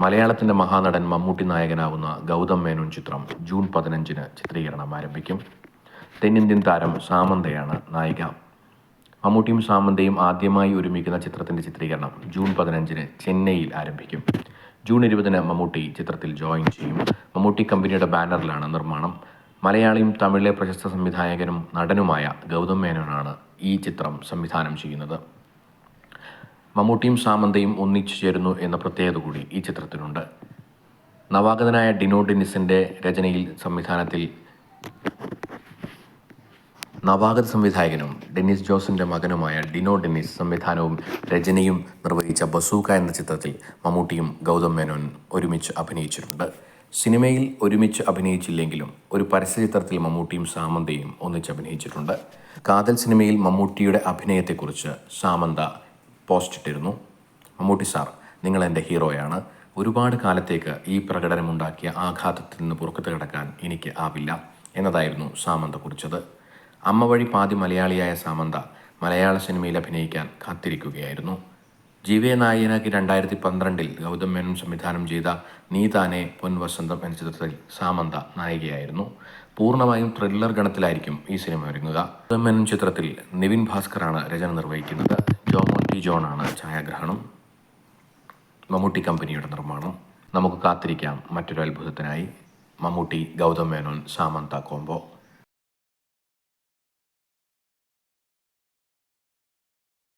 മലയാളത്തിൻ്റെ മഹാനടൻ മമ്മൂട്ടി നായകനാവുന്ന ഗൗതം മേനോൻ ചിത്രം ജൂൺ 15-ന് ചിത്രീകരണം ആരംഭിക്കും. തെന്നിന്ത്യൻ താരം സാമന്തയാണ് നായിക. മമ്മൂട്ടിയും സാമന്തയും ആദ്യമായി ഒരുമിക്കുന്ന ചിത്രത്തിൻ്റെ ചിത്രീകരണം ജൂൺ 15-ന് ചെന്നൈയിൽ ആരംഭിക്കും. ജൂൺ 20-ന് മമ്മൂട്ടി ചിത്രത്തിൽ ജോയിൻ ചെയ്യും. മമ്മൂട്ടി കമ്പനിയുടെ ബാനറിലാണ് നിർമ്മാണം. മലയാളിയും തമിഴിലെ പ്രശസ്ത സംവിധായകനും നടനുമായ ഗൗതം മേനോനാണ് ഈ ചിത്രം സംവിധാനം ചെയ്യുന്നത്. മമ്മൂട്ടിയും സാമന്തയും ഒന്നിച്ചു ചേരുന്നു എന്ന പ്രത്യേകത കൂടി ഈ ചിത്രത്തിനുണ്ട്. നവാഗതനായ ഡിനോ ഡെന്നിസിൻ്റെ രചനയിൽ സംവിധാനത്തിൽ നവാഗത സംവിധായകനും ഡെന്നിസ് ജോസിൻ്റെ മകനുമായ ഡിനോ ഡെന്നിസ് സംവിധാനവും രചനയും നിർവഹിച്ച ബസൂക്ക എന്ന ചിത്രത്തിൽ മമ്മൂട്ടിയും ഗൗതം മേനോൻ ഒരുമിച്ച് അഭിനയിച്ചിട്ടുണ്ട്. സിനിമയിൽ ഒരുമിച്ച് അഭിനയിച്ചില്ലെങ്കിലും ഒരു പരസ്യചിത്രത്തിൽ മമ്മൂട്ടിയും സാമന്തയും ഒന്നിച്ച് അഭിനയിച്ചിട്ടുണ്ട്. കാതൽ സിനിമയിൽ മമ്മൂട്ടിയുടെ അഭിനയത്തെക്കുറിച്ച് സാമന്ത പോസ്റ്റിട്ടിരുന്നു. മമ്മൂട്ടി സാർ, നിങ്ങൾ എൻ്റെ ഹീറോയാണ്. ഒരുപാട് കാലത്തേക്ക് ഈ പ്രകടനമുണ്ടാക്കിയ ആഘാതത്തിൽ നിന്ന് പുറത്തു കിടക്കാൻ എനിക്ക് ആവില്ല എന്നതായിരുന്നു സാമന്ത കുറിച്ചത്. അമ്മ വഴി പാതി മലയാളിയായ സാമന്ത മലയാള സിനിമയിൽ അഭിനയിക്കാൻ കാത്തിരിക്കുകയായിരുന്നു. ജീവേ നായകനാക്കി 2012-ൽ ഗൗതം മേനോൻ സംവിധാനം ചെയ്ത നീ താനെ പൊൻവസന്തം എന്ന ചിത്രത്തിൽ സാമന്ത നായികയായിരുന്നു. പൂർണ്ണമായും ത്രില്ലർ ഗണത്തിലായിരിക്കും ഈ സിനിമ ഒരുങ്ങുക. ഗൗതം മേനോൻ ചിത്രത്തിൽ നിവിൻ ഭാസ്കറാണ് രചന നിർവഹിക്കുന്നത്. ജോമോൻ ടി ജോണാണ് ഛായാഗ്രഹണം. മമ്മൂട്ടി കമ്പനിയുടെ നിർമ്മാണം. നമുക്ക് കാത്തിരിക്കാം മറ്റൊരു അത്ഭുതത്തിനായി. മമ്മൂട്ടി, ഗൗതം മേനോൻ, സാമന്ത കോംബോ.